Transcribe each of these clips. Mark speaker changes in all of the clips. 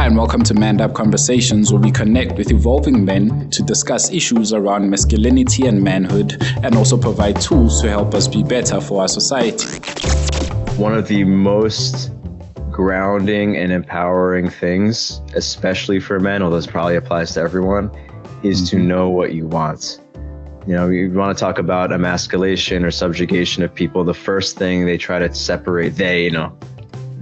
Speaker 1: Hi, and welcome to Manned Up Conversations, where we connect with evolving men to discuss issues around masculinity and manhood, and also provide tools to help us be better for our society.
Speaker 2: One of the most grounding and empowering things, especially for men, although this probably applies to everyone, is to know what you want. You know, you want to talk about emasculation or subjugation of people, the first thing they try to separate,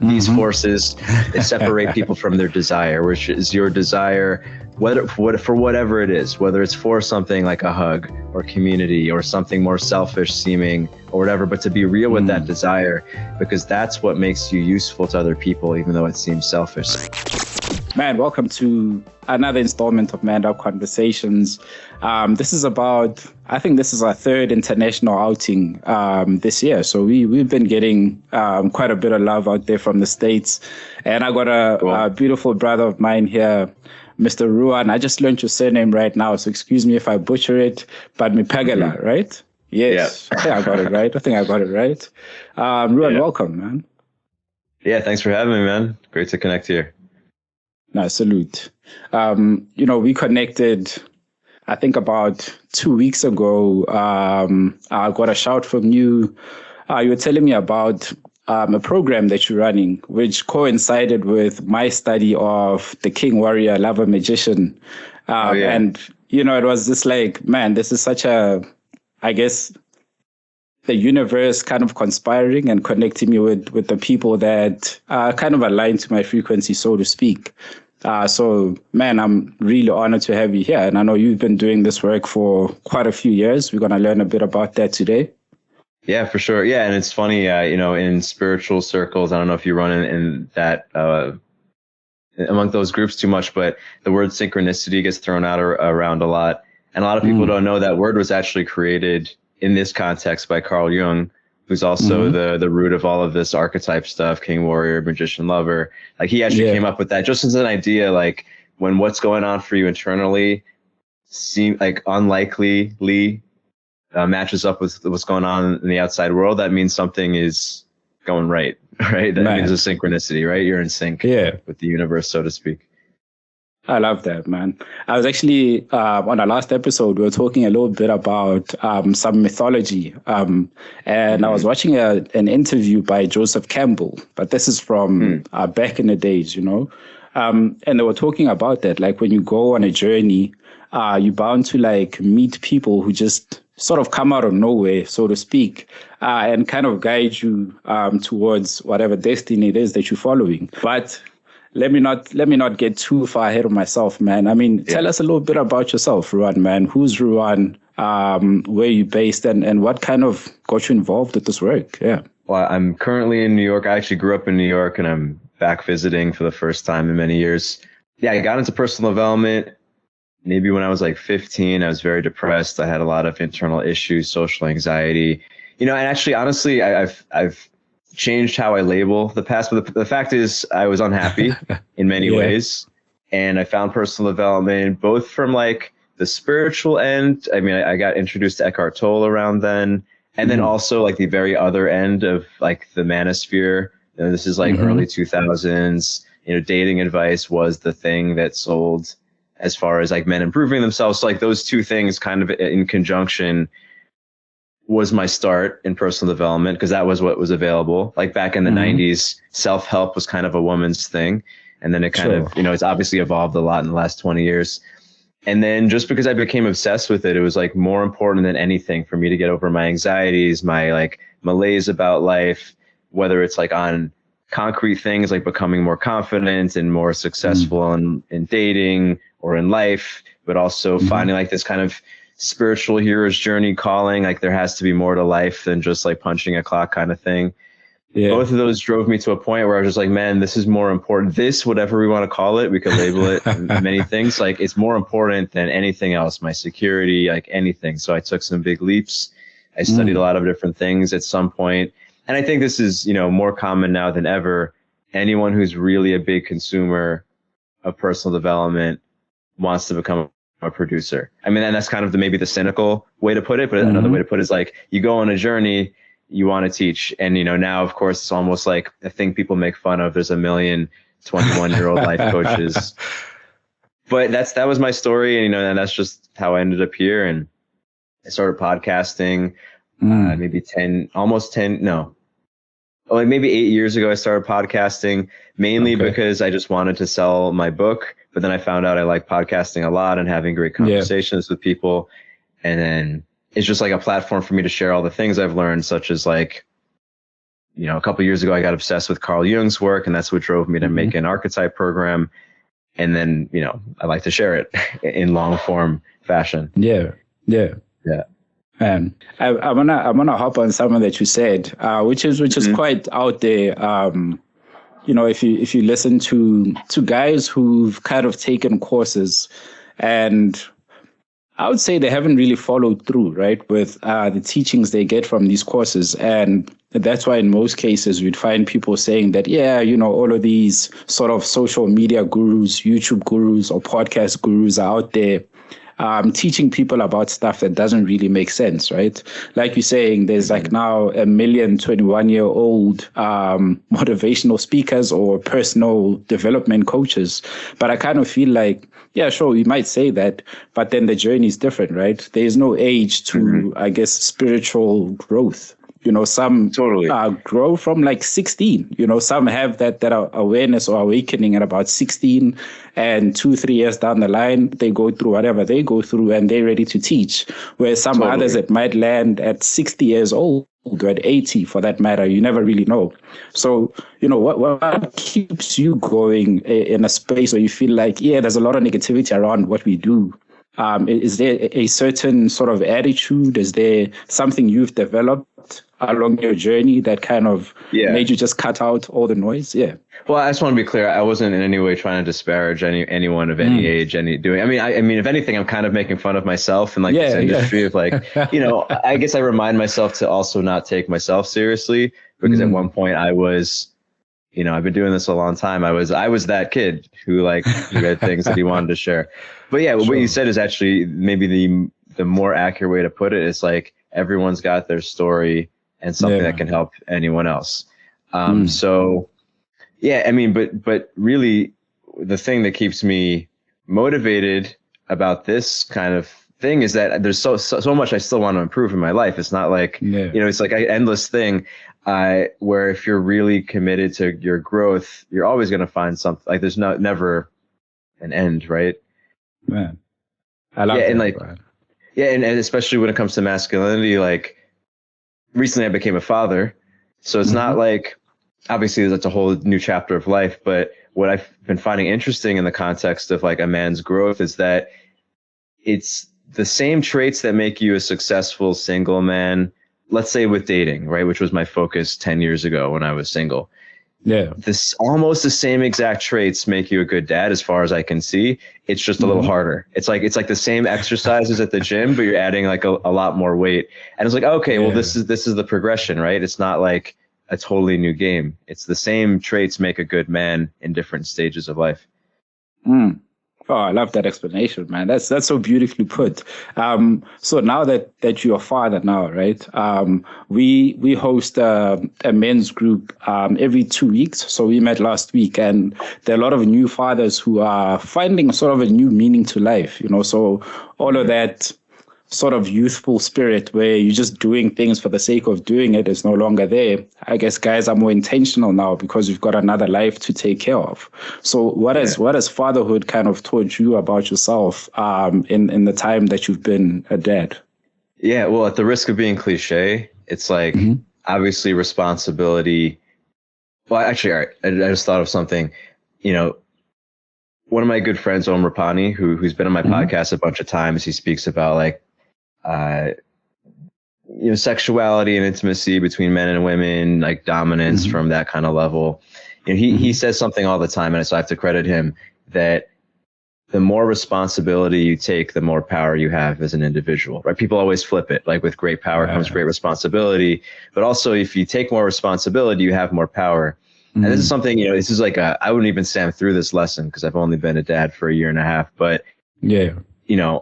Speaker 2: these forces, they separate people from their desire, which is your desire, for whatever it is, whether it's for something like a hug or community or something more selfish seeming or whatever, but to be real with that desire, because that's what makes you useful to other people, even though it seems selfish.
Speaker 1: Man, welcome to another installment of Manned Up Conversations. This is I think this is our third international outing this year. So we've been getting quite a bit of love out there from the States. And I got a beautiful brother of mine here, Mr. Ruwan. I just learned your surname right now, so excuse me if I butcher it, but Meepagala, right? Yes. Yeah. I think I got it right. Ruwan, welcome, man.
Speaker 2: Yeah, thanks for having me, man. Great to connect here.
Speaker 1: No, salute. We connected, I think about 2 weeks ago. I got a shout from you. You were telling me about a program that you're running, which coincided with my study of the King Warrior Lover Magician. And, it was just like, man, this is such I guess, the universe kind of conspiring and connecting me with the people that are kind of aligned to my frequency, so to speak. So, man, I'm really honored to have you here. And I know you've been doing this work for quite a few years. We're going to learn a bit about that today.
Speaker 2: Yeah, for sure. Yeah. And it's funny, in spiritual circles, I don't know if you run in that, among those groups too much, but the word synchronicity gets thrown out around a lot. And a lot of people don't know that word was actually created in this context by Carl Jung, who's also the root of all of this archetype stuff, King Warrior, Magician Lover. Like he actually came up with that just as an idea, like when what's going on for you internally seem like unlikely matches up with what's going on in the outside world, that means something is going right? That means a synchronicity, right? You're in sync with the universe, so to speak.
Speaker 1: I love that, man. I was actually, on our last episode, we were talking a little bit about some mythology. And I was watching an interview by Joseph Campbell, but this is from back in the days, and they were talking about that. Like when you go on a journey, you're bound to like meet people who just sort of come out of nowhere, so to speak, and kind of guide you towards whatever destiny it is that you're following. But let me not get too far ahead of myself, man. I mean, tell us a little bit about yourself, Ruwan, man. Who's Ruwan? Where are you based, and what kind of got you involved with this work? Yeah.
Speaker 2: Well, I'm currently in New York. I actually grew up in New York, and I'm back visiting for the first time in many years. Yeah, I got into personal development maybe when I was like 15. I was very depressed. I had a lot of internal issues, social anxiety. And actually, honestly, I've changed how I label the past, but the fact is I was unhappy in many ways, and I found personal development both from like the spiritual end. I mean, I got introduced to Eckhart Tolle around then, and then also like the very other end of like the manosphere. This is like early 2000s. Dating advice was the thing that sold as far as like men improving themselves. So like those two things kind of in conjunction was my start in personal development, because that was what was available. Like back in the 90s, self-help was kind of a woman's thing. And then it kind of, it's obviously evolved a lot in the last 20 years. And then just because I became obsessed with it, it was like more important than anything for me to get over my anxieties, my like malaise about life, whether it's like on concrete things like becoming more confident and more successful in dating or in life, but also finding like this kind of spiritual hero's journey calling, like there has to be more to life than just like punching a clock kind of thing. Both of those drove me to a point where I was just like, man, this is more important. This, whatever we want to call it, we could label it many things. Like it's more important than anything else, my security, like anything. So I took some big leaps. I studied a lot of different things at some point. And I think this is, more common now than ever. Anyone who's really a big consumer of personal development wants to become a producer. I mean, and that's kind of maybe the cynical way to put it, but another way to put it is like you go on a journey, you want to teach. And, now, of course, it's almost like a thing people make fun of. There's a million 21-year-old life coaches. But that was my story, and and that's just how I ended up here. And I started podcasting maybe 10, maybe 8 years ago. I started podcasting mainly because I just wanted to sell my book. But then I found out I like podcasting a lot and having great conversations with people. And then it's just like a platform for me to share all the things I've learned, such as like, a couple of years ago, I got obsessed with Carl Jung's work, and that's what drove me to make an Archetype program. And then, I like to share it in long form fashion.
Speaker 1: Yeah. And I wanna hop on something that you said, which is quite out there. If you listen to guys who've kind of taken courses, and I would say they haven't really followed through, right, with the teachings they get from these courses. And that's why in most cases we'd find people saying that, all of these sort of social media gurus, YouTube gurus, or podcast gurus are out there teaching people about stuff that doesn't really make sense, right? Like you're saying, there's like now 1 million 21-year-old motivational speakers or personal development coaches. But I kind of feel like, yeah, sure, you might say that, but then the journey is different, right? There's no age to, I guess, spiritual growth. Some
Speaker 2: totally
Speaker 1: grow from like 16. Some have that awareness or awakening at about 16, and 2-3 years down the line, they go through whatever they go through and they're ready to teach. Whereas some others that might land at 60 years old or at 80 for that matter, you never really know. So, what keeps you going in a space where you feel like, there's a lot of negativity around what we do? Is there a certain sort of attitude? Is there something you've developed along your journey that kind of made you just cut out all the noise? Yeah.
Speaker 2: Well, I just want to be clear. I wasn't in any way trying to disparage anyone of any age, I mean, if anything, I'm kind of making fun of myself and like this industry of like, I guess I remind myself to also not take myself seriously, because at one point I was, I've been doing this a long time. I was that kid who had things that he wanted to share. But yeah, what you said is actually maybe the more accurate way to put it. Is like everyone's got their story and something that can help anyone else. So yeah, I mean, but really the thing that keeps me motivated about this kind of thing is that there's so much I still want to improve in my life. It's not like, it's like an endless thing. Where if you're really committed to your growth, you're always going to find something. Like there's never an end, right?
Speaker 1: Man, I love that.
Speaker 2: And and especially when it comes to masculinity, like recently I became a father, so it's not like, obviously that's a whole new chapter of life. But what I've been finding interesting in the context of like a man's growth is that it's the same traits that make you a successful single man. Let's say with dating, right? Which was my focus 10 years ago when I was single. Yeah. This almost the same exact traits make you a good dad as far as I can see. It's just a little harder. It's like the same exercises at the gym, but you're adding like a lot more weight. And it's like, okay, well, this is the progression, right? It's not like a totally new game. It's the same traits make a good man in different stages of life.
Speaker 1: Oh, I love that explanation, man. That's so beautifully put. So now that you're a father now, right? We host a men's group every 2 weeks. So we met last week, and there are a lot of new fathers who are finding sort of a new meaning to life. So all of that sort of youthful spirit where you're just doing things for the sake of doing it is no longer there. I guess guys are more intentional now because you've got another life to take care of. So what has fatherhood kind of taught you about yourself in the time that you've been a dad?
Speaker 2: Yeah, well, at the risk of being cliche, it's like obviously responsibility. Well, actually, all right, I just thought of something. One of my good friends, Om Rapani, who's been on my podcast a bunch of times, he speaks about like sexuality and intimacy between men and women, like dominance from that kind of level. He says something all the time, and so I have to credit him, that the more responsibility you take, the more power you have as an individual, right? People always flip it, like with great power comes great responsibility, but also if you take more responsibility, you have more power. And this is something, this is like I wouldn't even say I'm through this lesson because I've only been a dad for 1.5 years, but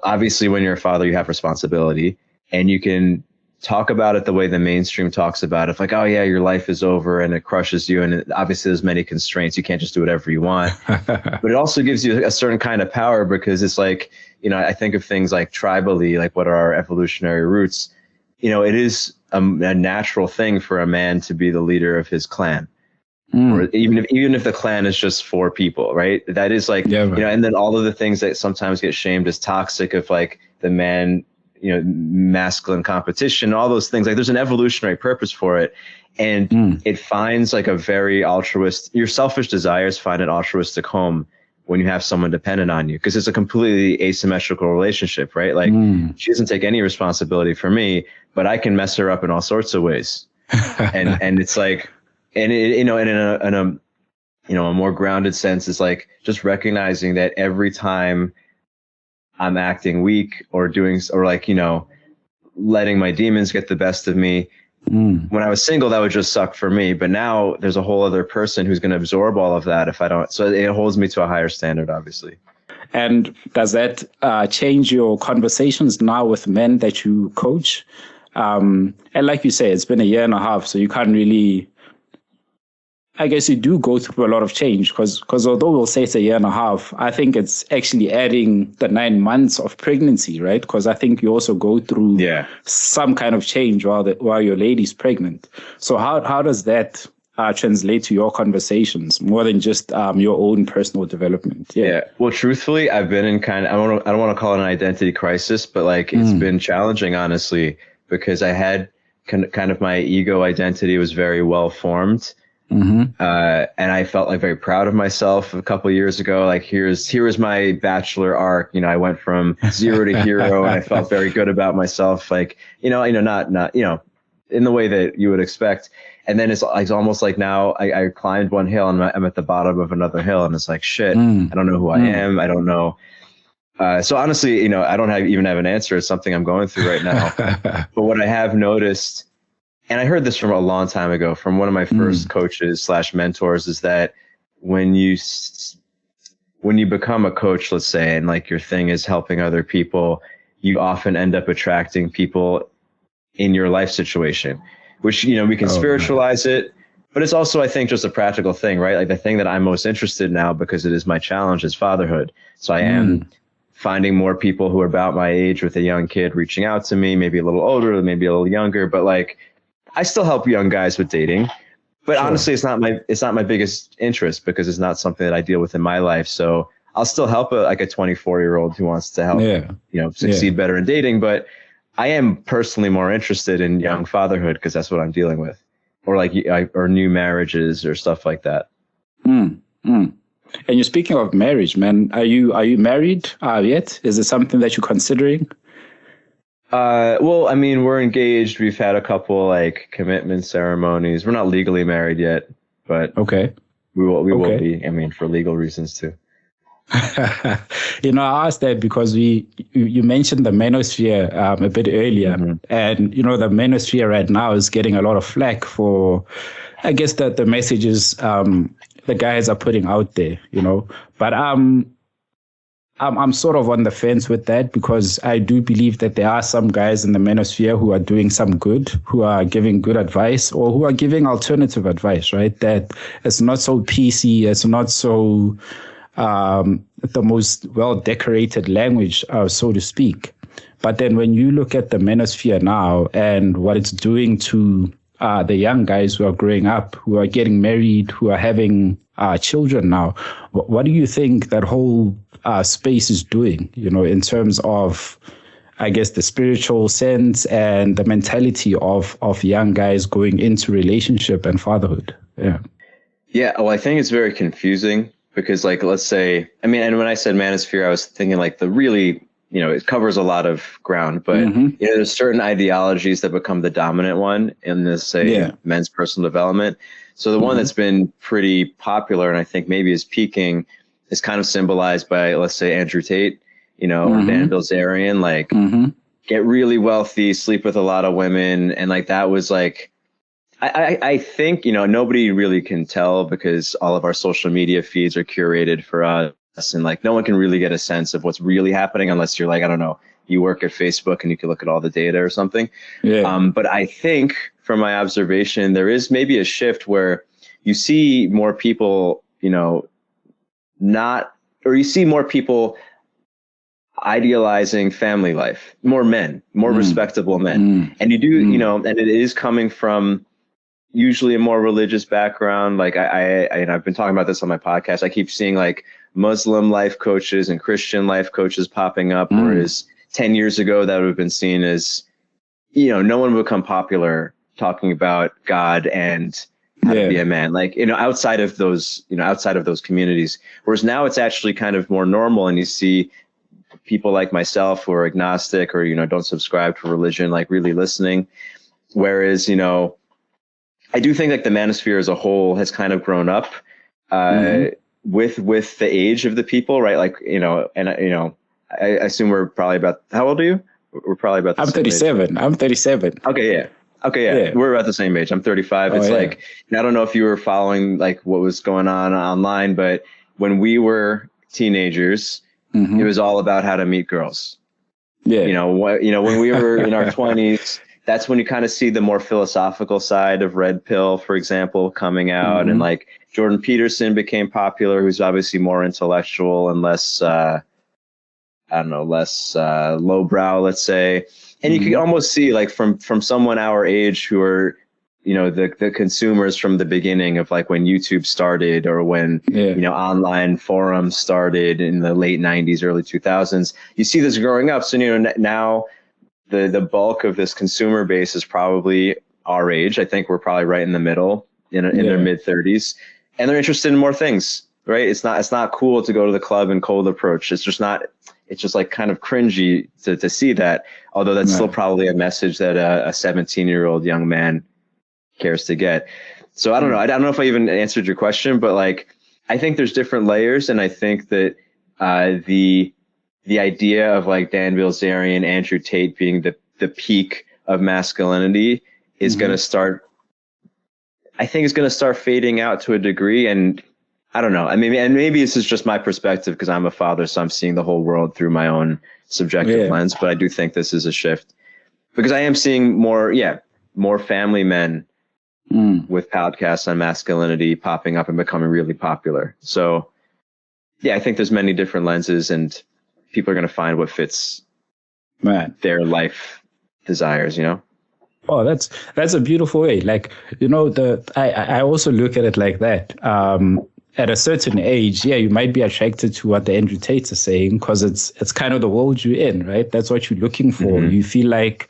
Speaker 2: obviously when you're a father, you have responsibility, and you can talk about it the way the mainstream talks about it. Like, oh yeah, your life is over and it crushes you. And obviously there's many constraints. You can't just do whatever you want, but it also gives you a certain kind of power, because it's like, you know, I think of things like tribally, like what are our evolutionary roots? You know, it is a natural thing for a man to be the leader of his clan. Or even if the clan is just 4 people, right? That is like, you know, and then all of the things that sometimes get shamed as toxic, of like the man, you know, masculine competition, all those things. Like there's an evolutionary purpose for it. And it finds like a very altruistic, your selfish desires find an altruistic home when you have someone dependent on you, because it's a completely asymmetrical relationship, right? Like she doesn't take any responsibility for me, but I can mess her up in all sorts of ways. and it's like, and it, you know, and in a you know, a more grounded sense, is like just recognizing that every time I'm acting weak or doing, or like, you know, letting my demons get the best of me. When I was single, that would just suck for me. But now there's a whole other person who's going to absorb all of that if I don't. So it holds me to a higher standard, obviously.
Speaker 1: And does that change your conversations now with men that you coach? And like you say, it's been a year and a half, so you can't really, I guess you do go through a lot of change, because although we'll say it's a year and a half, I think it's actually adding the 9 months of pregnancy, right? Because I think you also go through some kind of change while your lady's pregnant. So how does that translate to your conversations more than just your own personal development?
Speaker 2: Yeah. Well, truthfully, I've been in kind of, I don't want to call it an identity crisis, but like it's been challenging, honestly, because I had kind of my ego identity was very well formed. And I felt like very proud of myself a couple of years ago. Like here was my bachelor arc. You know, I went from 0 to hero, and I felt very good about myself. Like, not, you know, in the way that you would expect. And then it's almost like now I climbed one hill and I'm at the bottom of another hill, and it's like, shit, I don't know who I am. I don't know. So honestly, you know, I don't even have an answer. It's something I'm going through right now. But what I have noticed, and I heard this from a long time ago from one of my first coaches / mentors, is that when you become a coach, let's say, and like your thing is helping other people, you often end up attracting people in your life situation, which, you know, we can spiritualize it, but it's also, I think, just a practical thing, right? Like the thing that I'm most interested in now, because it is my challenge, is fatherhood. So I am finding more people who are about my age with a young kid reaching out to me, maybe a little older, maybe a little younger, but like, I still help young guys with dating, but honestly, it's not my biggest interest, because it's not something that I deal with in my life. So I'll still help a 24-year-old who wants to help, you know, succeed better in dating. But I am personally more interested in young fatherhood, because that's what I'm dealing with, or like, or new marriages or stuff like that.
Speaker 1: And you're speaking of marriage, man. Are you married yet? Is it something that you're considering?
Speaker 2: Well, I mean, we're engaged. We've had a couple like commitment ceremonies. We're not legally married yet, but we will be. I mean, for legal reasons too.
Speaker 1: You know, I asked that because you mentioned the manosphere a bit earlier, and you know, the manosphere right now is getting a lot of flack for, I guess, that the messages the guys are putting out there. You know, but I'm sort of on the fence with that, because I do believe that there are some guys in the manosphere who are doing some good, who are giving good advice, or who are giving alternative advice, right? That it's not so PC, it's not so the most well-decorated language, so to speak. But then when you look at the manosphere now and what it's doing to the young guys who are growing up, who are getting married, who are having children now, what do you think that whole space is doing, you know, in terms of, I guess, the spiritual sense and the mentality of young guys going into relationship and fatherhood? Yeah,
Speaker 2: well, I think it's very confusing, because like, let's say, I mean, and when I said manosphere, I was thinking like the really, you know, it covers a lot of ground, but you know, there's certain ideologies that become the dominant one in this, say, men's personal development. So the one that's been pretty popular, and I think maybe is peaking, is kind of symbolized by, let's say, Andrew Tate, you know, or Dan Bilzerian, like get really wealthy, sleep with a lot of women. And like, that was like, I think, you know, nobody really can tell, because all of our social media feeds are curated for us, and like no one can really get a sense of what's really happening unless you're like, I don't know, you work at Facebook and you can look at all the data or something.
Speaker 1: Yeah.
Speaker 2: But I think from my observation, there is maybe a shift where you see more people, you know, you see more people idealizing family life, more men, more respectable men. And you do, you know, and it is coming from usually a more religious background. Like I've been talking about this on my podcast. I keep seeing like Muslim life coaches and Christian life coaches popping up, whereas 10 years ago that would have been seen as, you know, no one would become popular talking about God and how to be a man, like, you know, outside of those communities. Whereas now it's actually kind of more normal, and you see people like myself who are agnostic or, you know, don't subscribe to religion, like really listening. Whereas, you know, I do think like the manosphere as a whole has kind of grown up with the age of the people, right? Like, you know, and, you know, I assume we're probably about, how old are you? We're probably about the
Speaker 1: I'm
Speaker 2: same
Speaker 1: 37.
Speaker 2: age.
Speaker 1: I'm 37.
Speaker 2: Okay, yeah. Okay, yeah. We're about the same age. I'm 35. It's like, I don't know if you were following like what was going on online, but when we were teenagers, it was all about how to meet girls. Yeah. You know, when we were in our 20s, that's when you kind of see the more philosophical side of Red Pill, for example, coming out. And like Jordan Peterson became popular, who's obviously more intellectual and less, less lowbrow, let's say. And you can almost see like from someone our age who are, you know, the consumers from the beginning of like when YouTube started or when, you know, online forums started in the late 90s, early 2000s, you see this growing up. So, you know, now the bulk of this consumer base is probably our age. I think we're probably right in the middle in their mid 30s, and they're interested in more things, right? It's not cool to go to the club and cold approach. It's just like kind of cringy to see that, although that's still probably a message that a 17-year-old young man cares to get. So I don't know. I don't know if I even answered your question, but like, I think there's different layers. And I think that the idea of like Dan Bilzerian, Andrew Tate being the peak of masculinity is going to start, I think it's going to start fading out to a degree. And I don't know. I mean, and maybe this is just my perspective because I'm a father, so I'm seeing the whole world through my own subjective lens. But I do think this is a shift because I am seeing more family men with podcasts on masculinity popping up and becoming really popular. So yeah, I think there's many different lenses, and people are going to find what fits their life desires, you know?
Speaker 1: Oh, that's a beautiful way. Like, you know, I also look at it like that. At a certain age, you might be attracted to what the Andrew Tates are saying because it's kind of the world you're in, right? That's what you're looking for. You feel like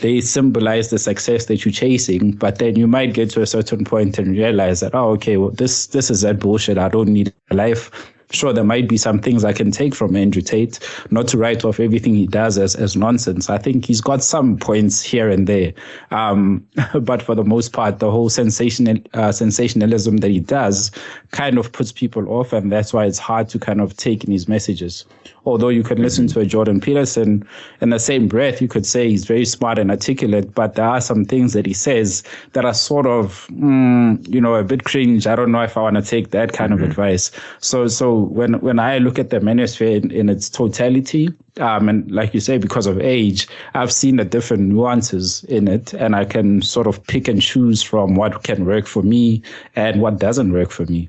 Speaker 1: they symbolize the success that you're chasing, but then you might get to a certain point and realize that, oh, okay, well, this is that bullshit. I don't need a life. Sure, there might be some things I can take from Andrew Tate, not to write off everything he does as nonsense. I think he's got some points here and there. But for the most part, the whole sensationalism that he does kind of puts people off. And that's why it's hard to kind of take in his messages. Although you can listen to a Jordan Peterson in the same breath, you could say he's very smart and articulate, but there are some things that he says that are sort of, you know, a bit cringe. I don't know if I want to take that kind of advice. So when I look at the manosphere in its totality, and like you say, because of age, I've seen the different nuances in it, and I can sort of pick and choose from what can work for me and what doesn't work for me.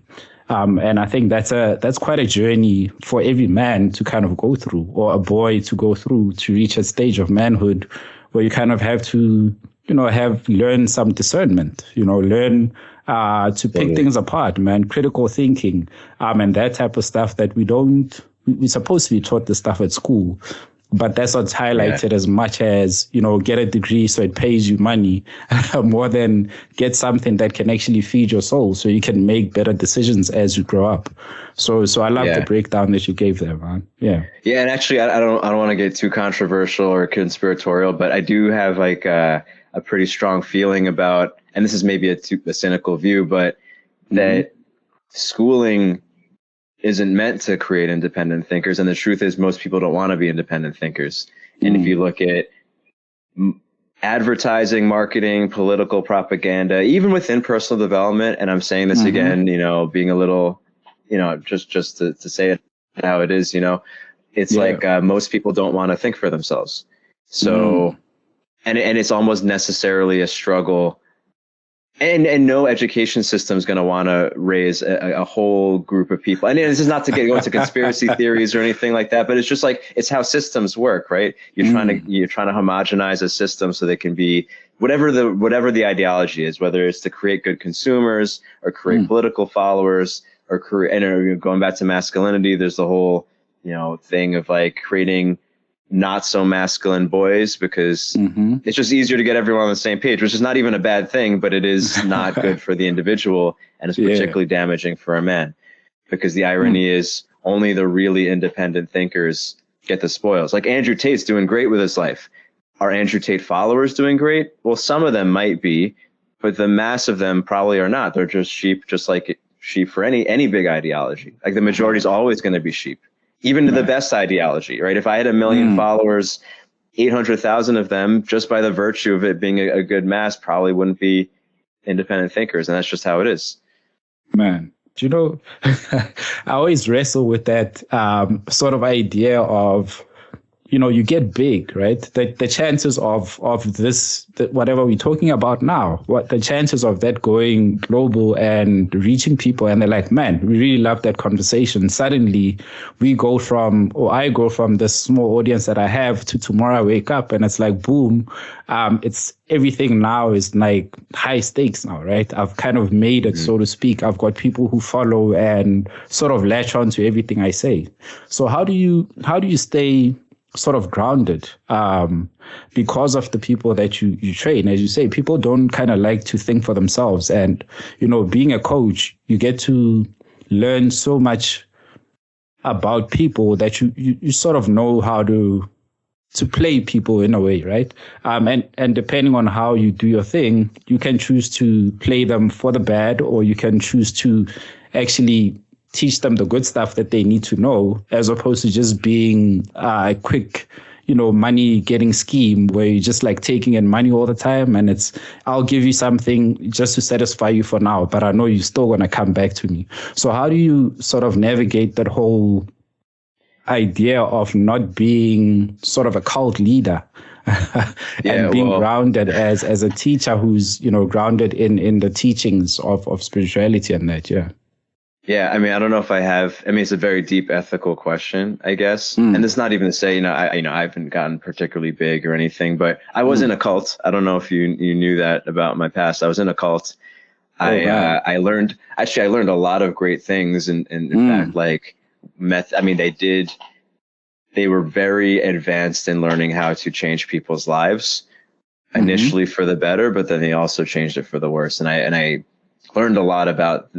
Speaker 1: And I think that's quite a journey for every man to kind of go through, or a boy to go through, to reach a stage of manhood where you kind of have to, you know, learn some discernment, you know, learn to pick things apart, man, critical thinking, and that type of stuff that we're supposed to be taught this stuff at school. But that's not highlighted as much as, you know, get a degree so it pays you money more than get something that can actually feed your soul so you can make better decisions as you grow up. So I love the breakdown that you gave there, man. Yeah. Yeah.
Speaker 2: And actually, I don't want to get too controversial or conspiratorial, but I do have like a pretty strong feeling about, and this is maybe a cynical view, but that schooling isn't meant to create independent thinkers. And the truth is most people don't want to be independent thinkers. And if you look at advertising, marketing, political propaganda, even within personal development, and I'm saying this again, you know, being a little, you know, just to say it how it is, you know, it's like most people don't want to think for themselves. So, and it's almost necessarily a struggle. And no education system is going to want to raise a whole group of people. And this is not to go into conspiracy theories or anything like that, but it's just like, it's how systems work, right? You're trying to homogenize a system so they can be whatever the ideology is, whether it's to create good consumers or create political followers or going back to masculinity, there's the whole, thing of like creating not so masculine boys because it's just easier to get everyone on the same page, which is not even a bad thing, but it is not good for the individual, and it's particularly damaging for a man, because the irony is only the really independent thinkers get the spoils. Like Andrew Tate's doing great with his life. Are Andrew Tate followers doing great? Well, some of them might be, but the mass of them probably are not. They're just sheep, just like sheep for any big ideology. Like the majority is always going to be sheep. Even to the best ideology, right? If I had 1 million followers, 800,000 of them, just by the virtue of it being a good mass, probably wouldn't be independent thinkers. And that's just how it is.
Speaker 1: Man, do you know, I always wrestle with that sort of idea of, you get big, right? The chances of this, whatever we're talking about now, what the chances of that going global and reaching people, and they're like, man, we really love that conversation. Suddenly I go from this small audience that I have to tomorrow I wake up and it's like, boom, it's everything now is like high stakes now, right? I've kind of made it, so to speak. I've got people who follow and sort of latch on to everything I say. So how do you stay sort of grounded because of the people that you train? As you say, people don't kind of like to think for themselves, and being a coach, you get to learn so much about people that you sort of know how to play people in a way, right? And depending on how you do your thing, you can choose to play them for the bad, or you can choose to actually teach them the good stuff that they need to know, as opposed to just being a quick, money getting scheme where you're just like taking in money all the time. And I'll give you something just to satisfy you for now, but I know you're still going to come back to me. So how do you sort of navigate that whole idea of not being sort of a cult leader and being grounded as a teacher who's, grounded in the teachings of spirituality and that?
Speaker 2: Yeah, I mean, I don't know if it's a very deep ethical question, I guess. And it's not even to say, I haven't gotten particularly big or anything, but I was in a cult. I don't know if you knew that about my past. I was in a cult. I learned a lot of great things. And in fact, like they were very advanced in learning how to change people's lives initially for the better, but then they also changed it for the worse. And I learned a lot about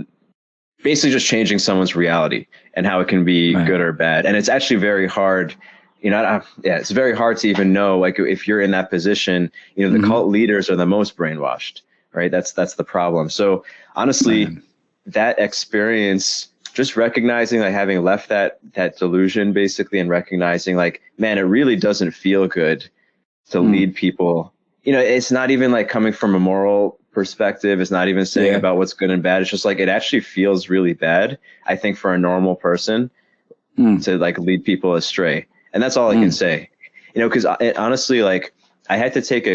Speaker 2: basically just changing someone's reality and how it can be good or bad. And it's actually very hard, it's very hard to even know, like if you're in that position, the cult leaders are the most brainwashed, right? That's the problem. So honestly, that experience, just recognizing, like having left that delusion basically, and recognizing like, man, it really doesn't feel good to lead people. It's not even like coming from a moral perspective. It's not even saying about what's good and bad. It's just like, it actually feels really bad, I think, for a normal person to like lead people astray. And that's all I can say, because honestly, like I had to take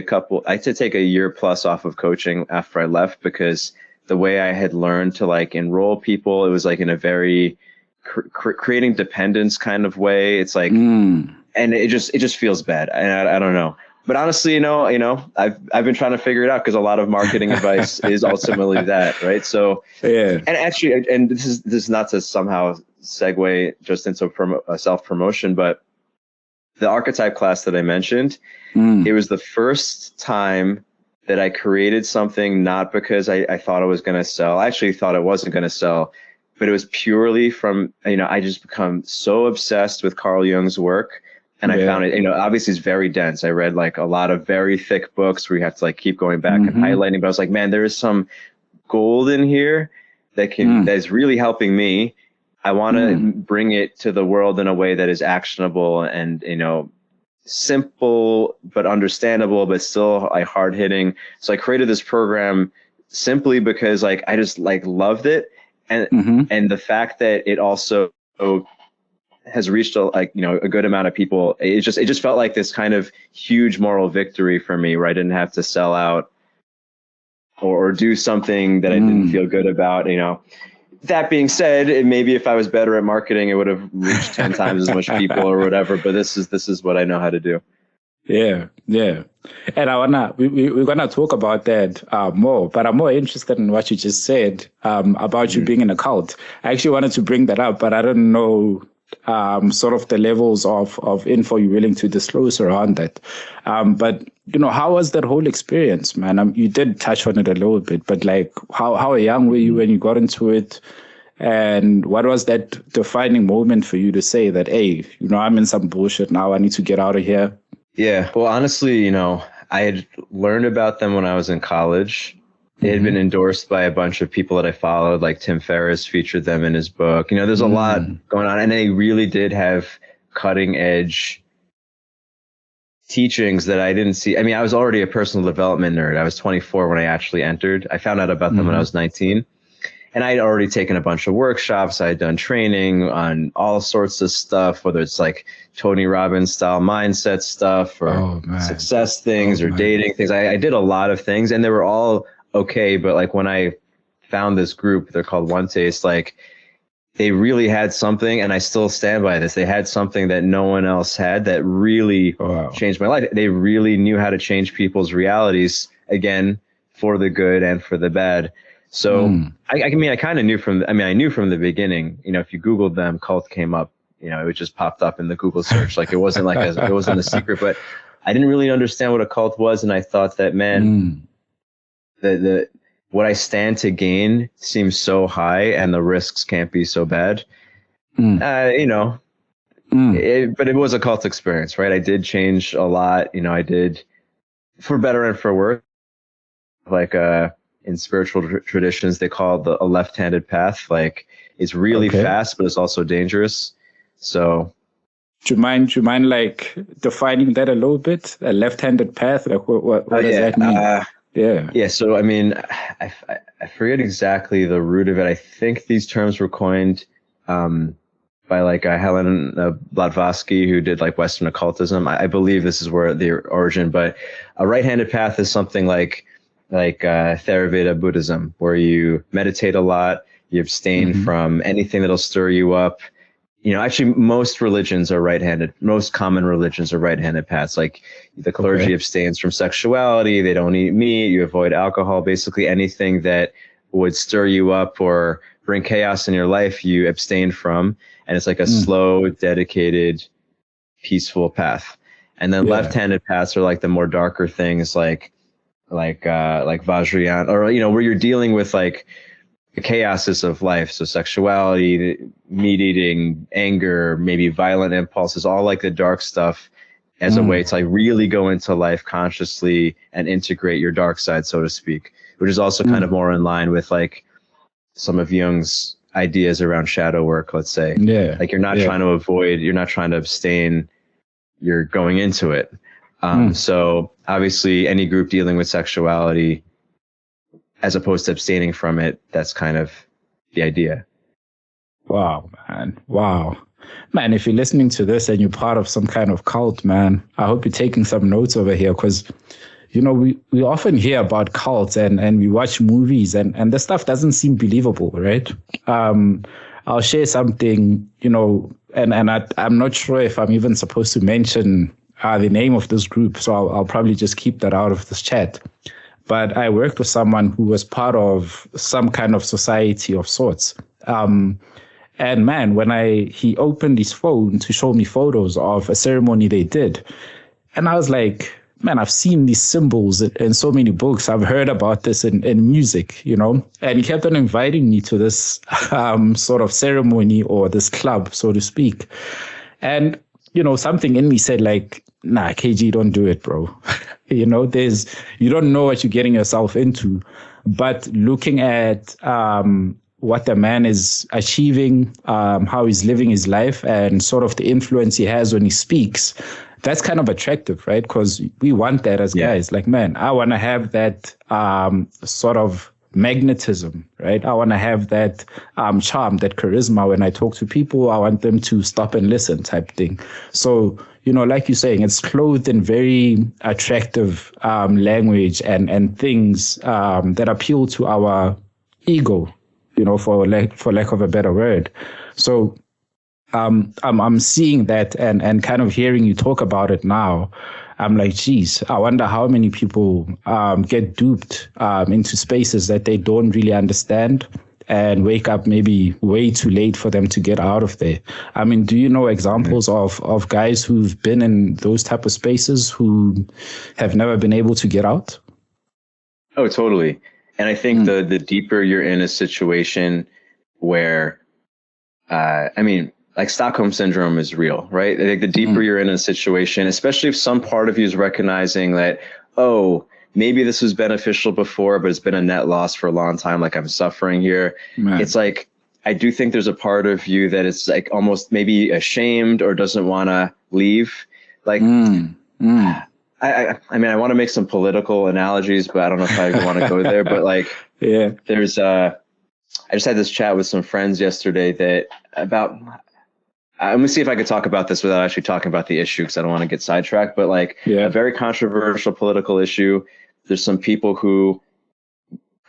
Speaker 2: a year plus off of coaching after I left, because the way I had learned to like enroll people, it was like in a very creating dependence kind of way. It's like, and it just feels bad. And I don't know. But honestly, I've been trying to figure it out, because a lot of marketing advice is ultimately that, right? So, and actually, and this is not to somehow segue just into self-promotion, but the Archetype class that I mentioned, it was the first time that I created something not because I thought it was going to sell. I actually thought it wasn't going to sell, but it was purely from, I just become so obsessed with Carl Jung's work. And I found it, obviously it's very dense. I read like a lot of very thick books where you have to like keep going back and highlighting. But I was like, man, there is some gold in here that is really helping me. I want to bring it to the world in a way that is actionable and, simple, but understandable, but still like hard hitting. So I created this program simply because like, I just like loved it. And the fact that it also has reached a good amount of people. It just felt like this kind of huge moral victory for me, where I didn't have to sell out or do something that I didn't feel good about. That being said, maybe if I was better at marketing, it would have reached 10 times as much people or whatever. But this is what I know how to do.
Speaker 1: Yeah. And we're gonna talk about that more, but I'm more interested in what you just said about you being in a cult. I actually wanted to bring that up, but I don't know sort of the levels of info you're willing to disclose around that. But how was that whole experience, man? You did touch on it a little bit, but like how young were you when you got into it? And what was that defining moment for you to say that, hey, I'm in some bullshit now, I need to get out of here?
Speaker 2: Yeah. Well, honestly, I had learned about them when I was in college. They had been endorsed by a bunch of people that I followed, like Tim Ferriss featured them in his book. There's a lot going on, and they really did have cutting edge teachings that I didn't see. I mean, I was already a personal development nerd. I was 24 when I actually entered. I found out about them when I was 19. And I had already taken a bunch of workshops. I had done training on all sorts of stuff, whether it's like Tony Robbins style mindset stuff or success things or dating things. I did a lot of things, and they were all okay. But like when I found this group, they're called One Taste, like they really had something, and I still stand by this. They had something that no one else had that really changed my life. They really knew how to change people's realities, again, for the good and for the bad. So I kind of knew I knew from the beginning, if you Googled them, cult came up, it just popped up in the Google search. Like it wasn't it wasn't a secret, but I didn't really understand what a cult was. And I thought that, man, what I stand to gain seems so high and the risks can't be so bad. But it was a cult experience, right? I did change a lot. I did, for better and for worse, like, in spiritual traditions, they call it a left-handed path. Like it's really fast, but it's also dangerous. So,
Speaker 1: do you mind like defining that a little bit? A left-handed path, like what does that mean? Yeah. So I mean, I forget exactly the root of it. I think these terms were coined by like Helen Blavatsky, who did like Western occultism. I believe this is where the origin. But a right-handed path is something like Theravada Buddhism, where you meditate a lot, you abstain from anything that'll stir you up. Actually, most religions are right-handed. Most common religions are right-handed paths. Like the clergy abstains from sexuality, they don't eat meat, you avoid alcohol. Basically, anything that would stir you up or bring chaos in your life, you abstain from. And it's like a slow, dedicated, peaceful path. And then left-handed paths are like the more darker things, like Vajrayana, or where you're dealing with like the chaoses of life, so sexuality, meat eating, anger, maybe violent impulses, all like the dark stuff, as a way to like really go into life consciously and integrate your dark side, so to speak, which is also kind of more in line with like some of Jung's ideas around shadow work, let's say. Like you're not trying to avoid, you're not trying to abstain, you're going into it. So obviously any group dealing with sexuality, as opposed to abstaining from it, that's kind of the idea. Wow, man. Wow. Man, if you're listening to this and you're part of some kind of cult, man, I hope you're taking some notes over here, because, we often hear about cults and we watch movies and the stuff doesn't seem believable, right? I'll share something, and I'm not sure if I'm even supposed to mention the name of this group, so I'll probably just keep that out of this chat. But I worked with someone who was part of some kind of society of sorts. And man, when he opened his phone to show me photos of a ceremony they did, and I was like, man, I've seen these symbols in so many books. I've heard about this in music, and he kept on inviting me to this sort of ceremony or this club, so to speak. And, something in me said like, nah, KG, don't do it, bro. You don't know what you're getting yourself into. But looking at what the man is achieving, how he's living his life, and sort of the influence he has when he speaks, that's kind of attractive, right? Because we want that as guys. Like, man, I want to have that sort of magnetism, right? I want to have that charm, that charisma. When I talk to people, I want them to stop and listen type thing. So, like you're saying, it's clothed in very attractive language and things that appeal to our ego, for lack of a better word. So I'm seeing that and kind of hearing you talk about it now. I'm like, geez, I wonder how many people get duped into spaces that they don't really understand and wake up maybe way too late for them to get out of there. I mean, do you know examples of guys who've been in those type of spaces who have never been able to get out?
Speaker 2: Oh, totally. And I think the deeper you're in a situation where, like Stockholm syndrome is real, right? I think the deeper you're in a situation, especially if some part of you is recognizing that, oh, maybe this was beneficial before, but it's been a net loss for a long time, like I'm suffering here. Man. It's like, I do think there's a part of you that is like almost maybe ashamed or doesn't want to leave. Like, I want to make some political analogies, but I don't know if I even want to go there. But like, there's, I just had this chat with some friends yesterday that about, let me see if I could talk about this without actually talking about the issue, because I don't want to get sidetracked, but like a very controversial political issue. There's some people who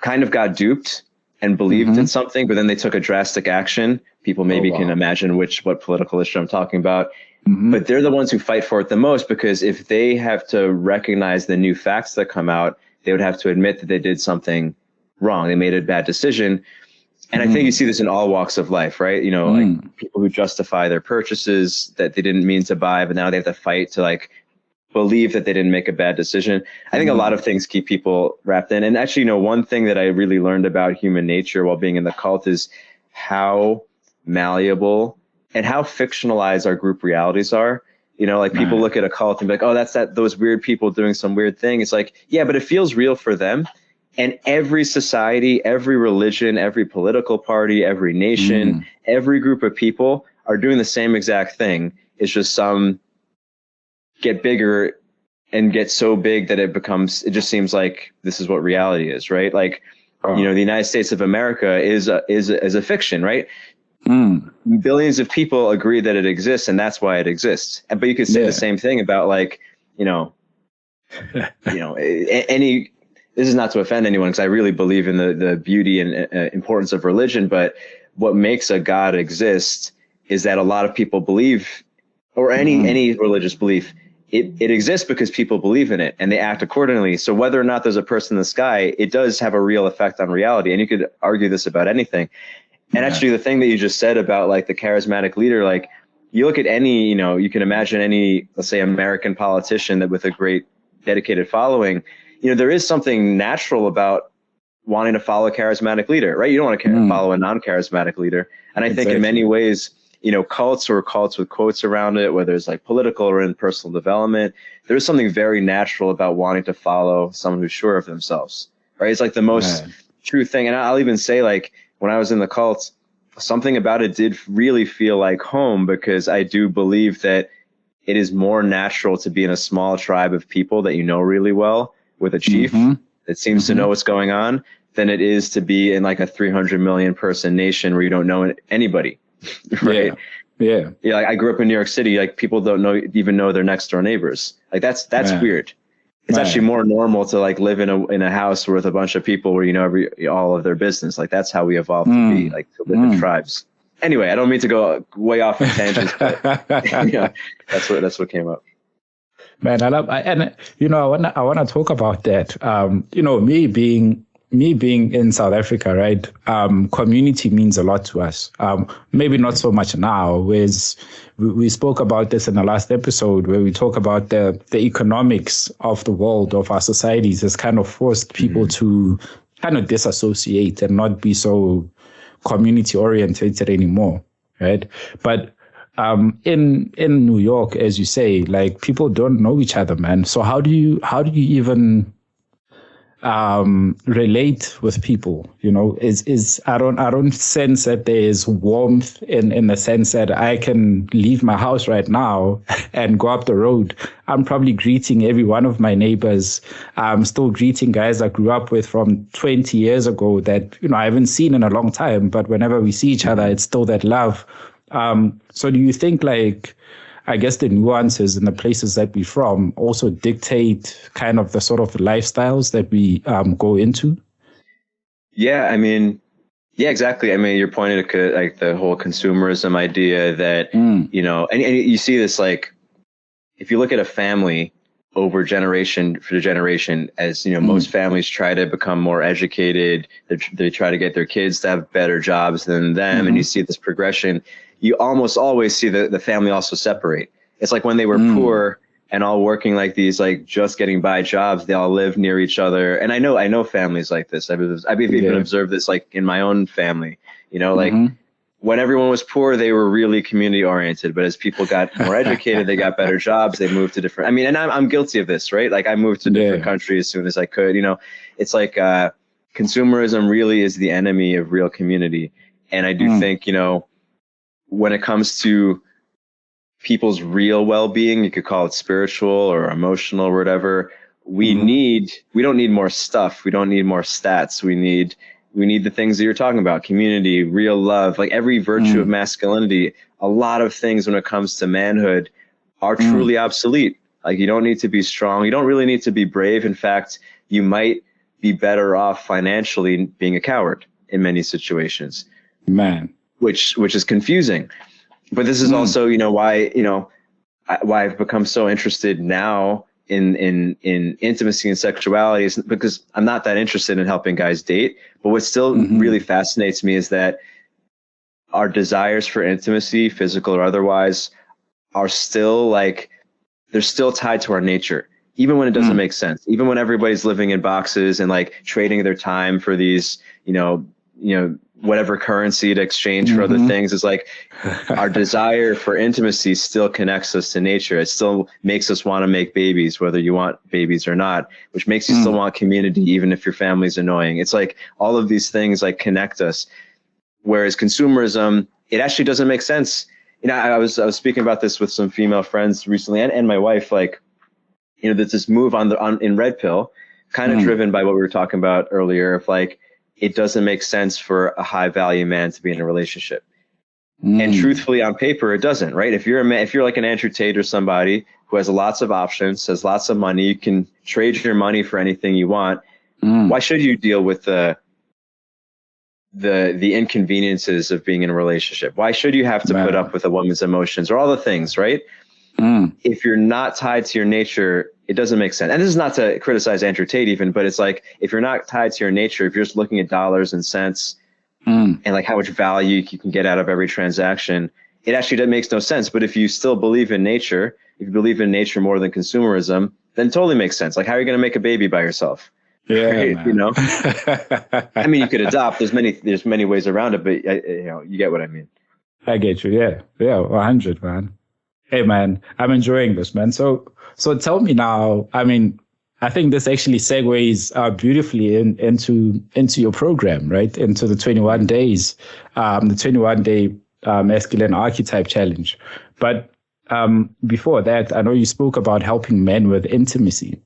Speaker 2: kind of got duped and believed in something, but then they took a drastic action. People maybe can imagine what political issue I'm talking about. But they're the ones who fight for it the most, because if they have to recognize the new facts that come out, they would have to admit that they did something wrong. They made a bad decision. And I think you see this in all walks of life, right? Like people who justify their purchases that they didn't mean to buy, but now they have to fight to like believe that they didn't make a bad decision. I think a lot of things keep people wrapped in. And actually, one thing that I really learned about human nature while being in the cult is how malleable and how fictionalized our group realities are. Like people look at a cult and be like, oh, that's those weird people doing some weird thing. It's like, yeah, but it feels real for them. And every society, every religion, every political party, every nation, every group of people are doing the same exact thing. It's just some get bigger and get so big that it just seems like this is what reality is, right? Like, the United States of America is a fiction, right? Billions of people agree that it exists, and that's why it exists. But you could say the same thing about like, any. This is not to offend anyone, because I really believe in the beauty and importance of religion. But what makes a God exist is that a lot of people believe, or any religious belief, it exists because people believe in it and they act accordingly. So whether or not there's a person in the sky, it does have a real effect on reality. And you could argue this about anything. And actually, the thing that you just said about like the charismatic leader, like you look at any, you can imagine any, let's say, American politician that with a great dedicated following. There is something natural about wanting to follow a charismatic leader, right? You don't want to follow a non-charismatic leader. And I think in many ways, cults or cults with quotes around it, whether it's like political or in personal development, there's something very natural about wanting to follow someone who's sure of themselves, right? It's like the most true thing. And I'll even say, like, when I was in the cult, something about it did really feel like home, because I do believe that it is more natural to be in a small tribe of people that you know really well, with a chief that seems to know what's going on, than it is to be in like a 300 million person nation where you don't know anybody. Right. Yeah. Like I grew up in New York City. Like people don't even know their next door neighbors. Like that's weird. It's actually more normal to like live in a house with a bunch of people where you know all of their business. Like that's how we evolved to be, like to live in tribes. Anyway, I don't mean to go way off on tangents, but that's what came up.
Speaker 1: Man, I want to talk about that. Me being in South Africa, right? Community means a lot to us. Maybe not so much now. We spoke about this in the last episode, where we talk about the economics of the world, of our societies, has kind of forced people to kind of disassociate and not be so community orientated anymore, right? But in New York, as you say, like people don't know each other, man. So how do you even relate with people, is I don't sense that there is warmth in the sense that I can leave my house right now and go up the road. I'm probably greeting every one of my neighbors. I'm still greeting guys I grew up with from 20 years ago that, I haven't seen in a long time, but whenever we see each other, it's still that love. So do you think I guess the nuances in the places that we're from also dictate kind of the sort of lifestyles that we go into?
Speaker 2: Yeah, yeah, exactly. You're pointing to like the whole consumerism idea that, and you see this, like, if you look at a family over generation for generation, as, most families try to become more educated, they try to get their kids to have better jobs than them. And you see this progression. You almost always see the family also separate. It's like when they were poor and all working like these, like just getting by jobs, they all live near each other. And I know families like this. I've even observed this, like in my own family, like when everyone was poor, they were really community oriented. But as people got more educated, they got better jobs. They moved to different, and I'm guilty of this, right? Like I moved to different countries as soon as I could, it's like, consumerism really is the enemy of real community. And I do think, when it comes to people's real well-being, you could call it spiritual or emotional or whatever, we don't need more stuff. We don't need more stats. We need the things that you're talking about: community, real love, like every virtue of masculinity. A lot of things when it comes to manhood are truly obsolete. Like, you don't need to be strong. You don't really need to be brave. In fact, you might be better off financially being a coward in many situations.
Speaker 1: Man.
Speaker 2: Which is confusing. But this is also, why I've become so interested now in intimacy and sexuality, is because I'm not that interested in helping guys date. But what still really fascinates me is that our desires for intimacy, physical or otherwise, are still they're still tied to our nature, even when it doesn't make sense, even when everybody's living in boxes and like trading their time for these, whatever currency to exchange for other things. Is like our desire for intimacy still connects us to nature. It still makes us want to make babies, whether you want babies or not, which makes you still want community, even if your family's annoying. It's like all of these things like connect us. Whereas consumerism, it actually doesn't make sense. I was speaking about this with some female friends recently, and my wife, like, there's this move in Red Pill, kind of driven by what we were talking about earlier, of like, it doesn't make sense for a high value man to be in a relationship. And truthfully, on paper, it doesn't, right? If you're a man, if you're like an Andrew Tate or somebody who has lots of options, has lots of money, you can trade your money for anything you want. Why should you deal with the inconveniences of being in a relationship? Why should you have to put up with a woman's emotions or all the things, right? If you're not tied to your nature, it doesn't make sense. And this is not to criticize Andrew Tate even, but it's like, if you're not tied to your nature, if you're just looking at dollars and cents and like how much value you can get out of every transaction, it actually makes no sense. But if you still believe in nature, if you believe in nature more than consumerism, then it totally makes sense. Like, how are you going to make a baby by yourself?
Speaker 1: Yeah,
Speaker 2: right? You could adopt. There's many ways around it, but you get what I mean.
Speaker 1: I get you. Yeah, 100, man. Hey, man, I'm enjoying this, man. So tell me now. I think this actually segues beautifully into your program, right? Into the 21 days, the 21-day masculine archetype challenge. But before that, I know you spoke about helping men with intimacy.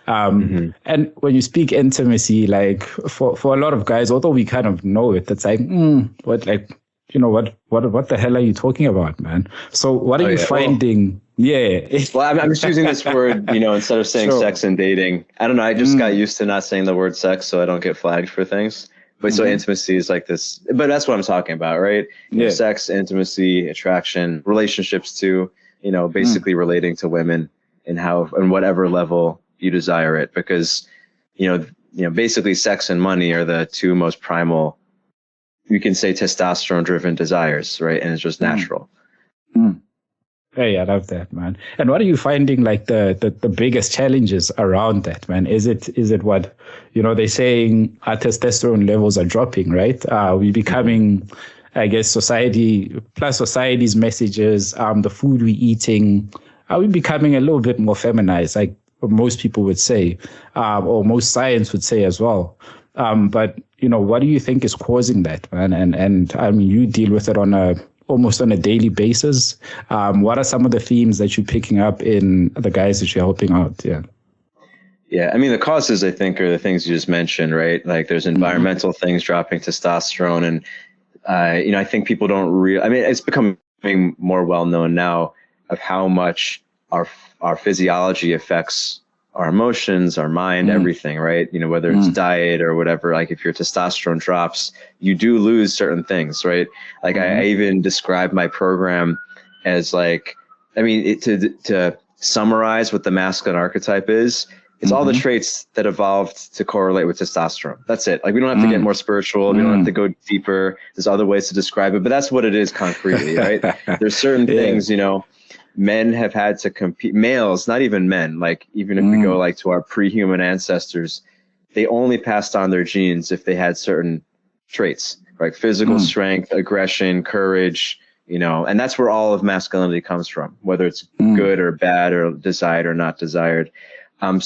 Speaker 1: And when you speak intimacy, like for a lot of guys, although we kind of know it, it's like, what the hell are you talking about, man? So what are you finding?
Speaker 2: I'm just using this word, instead of saying sex and dating. I don't know. I just got used to not saying the word sex, so I don't get flagged for things. But so intimacy is like this, but that's what I'm talking about, right? Sex, intimacy, attraction, relationships too, basically relating to women and how, and whatever level you desire it, because, basically sex and money are the two most primal, you can say, testosterone driven desires, right? And it's just natural.
Speaker 1: Hey, I love that, man. And what are you finding like the biggest challenges around that, man? Is it what, they're saying our testosterone levels are dropping, right? We're becoming, I guess, society's messages, the food we're eating, are we becoming a little bit more feminized? Like most people would say, or most science would say as well. But what do you think is causing that, man? And I mean, you deal with it almost on a daily basis. What are some of the themes that you're picking up in the guys that you're helping out?
Speaker 2: Yeah, I mean, the causes, I think, are the things you just mentioned, right? Like there's environmental things dropping testosterone. And, I think people don't it's becoming more well known now of how much our physiology affects our emotions, our mind, everything, right? Whether it's diet or whatever, like if your testosterone drops, you do lose certain things, right? Like I even describe my program as like, to summarize what the masculine archetype is, it's all the traits that evolved to correlate with testosterone. That's it. Like we don't have to get more spiritual. We don't have to go deeper. There's other ways to describe it, but that's what it is concretely, right? There's certain things, men have had to compete, males, not even men, like even if we go like to our pre-human ancestors, they only passed on their genes if they had certain traits, like physical strength, aggression, courage, and that's where all of masculinity comes from, whether it's good or bad or desired or not desired. My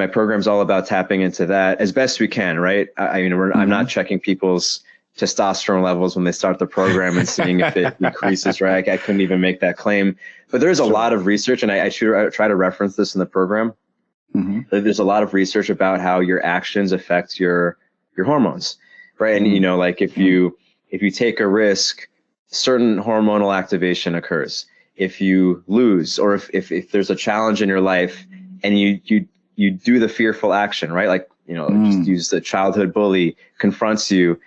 Speaker 2: program's all about tapping into that as best we can, right? I'm not checking people's testosterone levels when they start the program and seeing if it decreases, right? I couldn't even make that claim. But there's a lot of research, and I try to reference this in the program. There's a lot of research about how your actions affect your hormones, right? And like if you take a risk, certain hormonal activation occurs. If you lose, or if there's a challenge in your life and you do the fearful action, right? Like, just use the childhood bully confronts you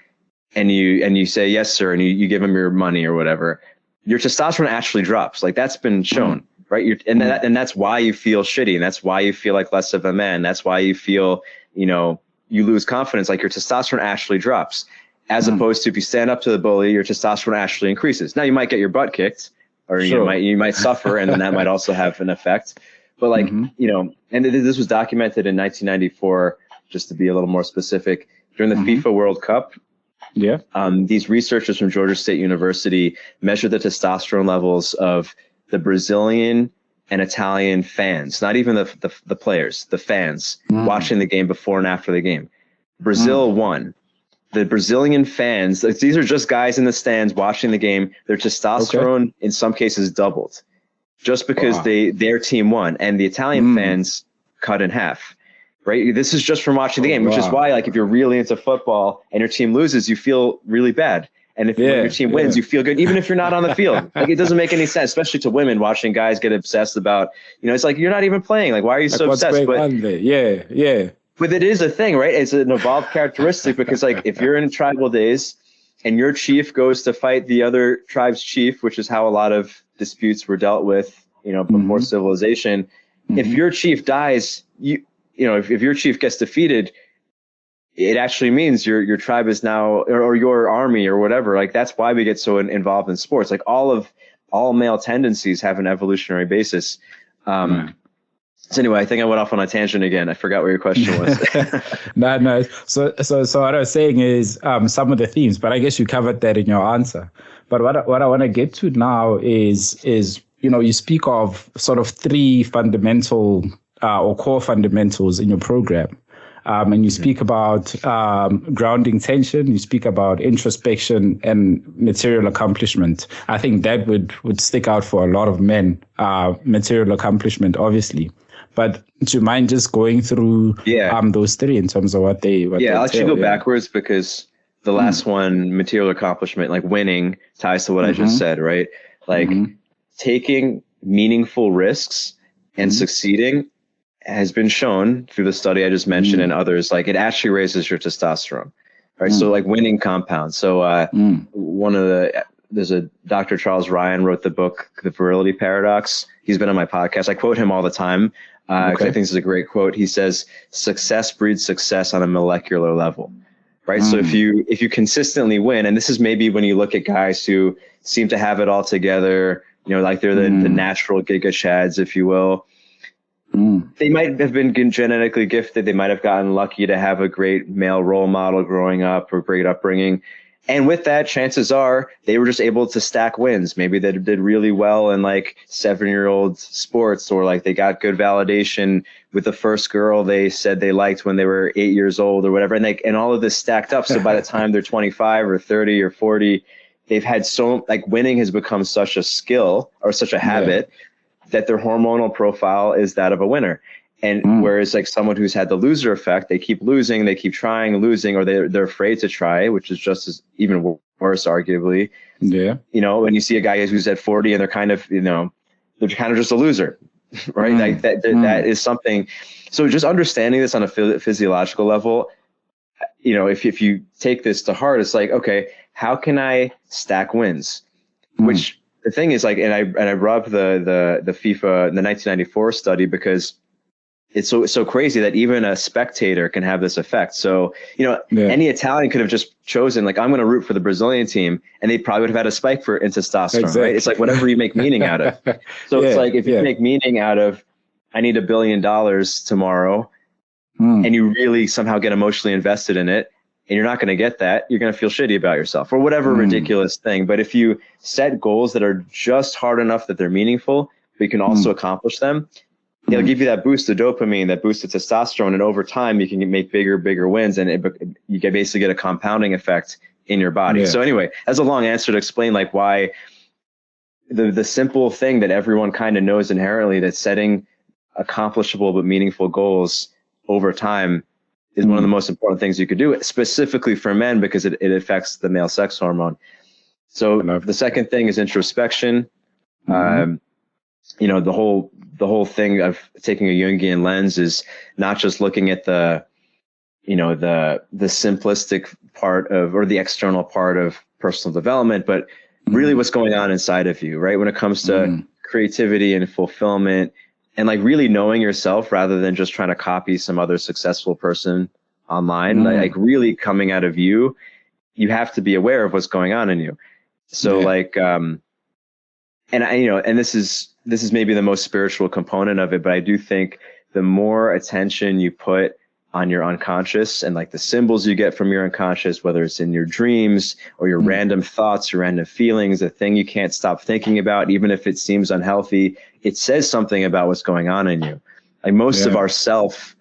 Speaker 2: and you say, yes, sir. And you give him your money or whatever, your testosterone actually drops. Like that's been shown, right? And that's why you feel shitty. And that's why you feel like less of a man. That's why you feel, you lose confidence. Like your testosterone actually drops, as opposed to if you stand up to the bully, your testosterone actually increases. Now you might get your butt kicked, or you might suffer, and then that might also have an effect. But like, and this was documented in 1994, just to be a little more specific, during the FIFA World Cup.
Speaker 1: Yeah.
Speaker 2: These researchers from Georgia State University measured the testosterone levels of the Brazilian and Italian fans, not even the players, the fans watching the game before and after the game. Brazil won. The Brazilian fans, these are just guys in the stands watching the game. Their testosterone in some cases doubled just because their team won, and the Italian fans cut in half, right? This is just from watching the game, which is why, like, if you're really into football and your team loses, you feel really bad. And if when your team wins, you feel good, even if you're not on the field. Like, it doesn't make any sense, especially to women watching guys get obsessed about, it's like, you're not even playing. Like, why are you so obsessed? But it is a thing, right? It's an evolved characteristic because, like, if you're in tribal days and your chief goes to fight the other tribe's chief, which is how a lot of disputes were dealt with, before civilization. If your chief dies, if your chief gets defeated, it actually means your tribe is now, or your army or whatever. Like, that's why we get so involved in sports. Like, all male tendencies have an evolutionary basis. So anyway, I think I went off on a tangent again. I forgot what your question was.
Speaker 1: No. So what I was saying is some of the themes, but I guess you covered that in your answer. But what I want to get to now is you speak of sort of three fundamental or core fundamentals in your program. And you speak about grounding tension, you speak about introspection and material accomplishment. I think that would stick out for a lot of men, material accomplishment, obviously. But do you mind just going through those three in terms of what they
Speaker 2: I'll actually go backwards, because the last one, material accomplishment, like winning, ties to what I just said, right? Like taking meaningful risks and succeeding has been shown through the study I just mentioned and others, like it actually raises your testosterone, right? So like winning compounds. So there's a Dr. Charles Ryan wrote the book, The Virility Paradox. He's been on my podcast. I quote him all the time. I think this is a great quote. He says, success breeds success on a molecular level, right? So if you consistently win, and this is maybe when you look at guys who seem to have it all together, like they're the natural giga chads, if you will. They might have been genetically gifted. They might have gotten lucky to have a great male role model growing up or great upbringing. And with that, chances are they were just able to stack wins. Maybe they did really well in like 7-year-old sports, or like they got good validation with the first girl they said they liked when they were 8 years old or whatever. And all of this stacked up. So by the time they're 25 or 30 or 40, they've had winning has become such a skill or such a habit that their hormonal profile is that of a winner. And whereas like someone who's had the loser effect, they keep losing, they keep trying, losing, or they're afraid to try, which is just as even worse, arguably.
Speaker 1: Yeah.
Speaker 2: When you see a guy who's at 40 and they're kind of, they're kind of just a loser, right? Like that is something. So just understanding this on a physiological level, if you take this to heart, it's like, okay, how can I stack wins? Which the thing is like, and I brought up the FIFA, the 1994 study, because it's so crazy that even a spectator can have this effect. So, any Italian could have just chosen, like, I'm going to root for the Brazilian team, and they probably would have had a spike in testosterone, right? It's like whatever you make meaning out of. So it's like, if you make meaning out of, I need $1 billion tomorrow, and you really somehow get emotionally invested in it, and you're not going to get that, you're going to feel shitty about yourself or whatever ridiculous thing. But if you set goals that are just hard enough that they're meaningful, but you can also accomplish them, it'll give you that boost of dopamine, that boost of testosterone, and over time you can make bigger wins, and you can basically get a compounding effect in your body. So anyway, that's a long answer to explain like why the simple thing that everyone kind of knows inherently, that setting accomplishable but meaningful goals over time is one of the most important things you could do, specifically for men, because it affects the male sex hormone. So the second thing is introspection. The whole thing of taking a Jungian lens is not just looking at the simplistic part of, or the external part of personal development, but really what's going on inside of you, right? When it comes to creativity and fulfillment, and like really knowing yourself rather than just trying to copy some other successful person online, like really coming out of you, you have to be aware of what's going on in you. So and this is maybe the most spiritual component of it, but I do think the more attention you put on your unconscious and like the symbols you get from your unconscious, whether it's in your dreams or your random thoughts, your random feelings, the thing you can't stop thinking about, even if it seems unhealthy, it says something about what's going on in you. Like most of our self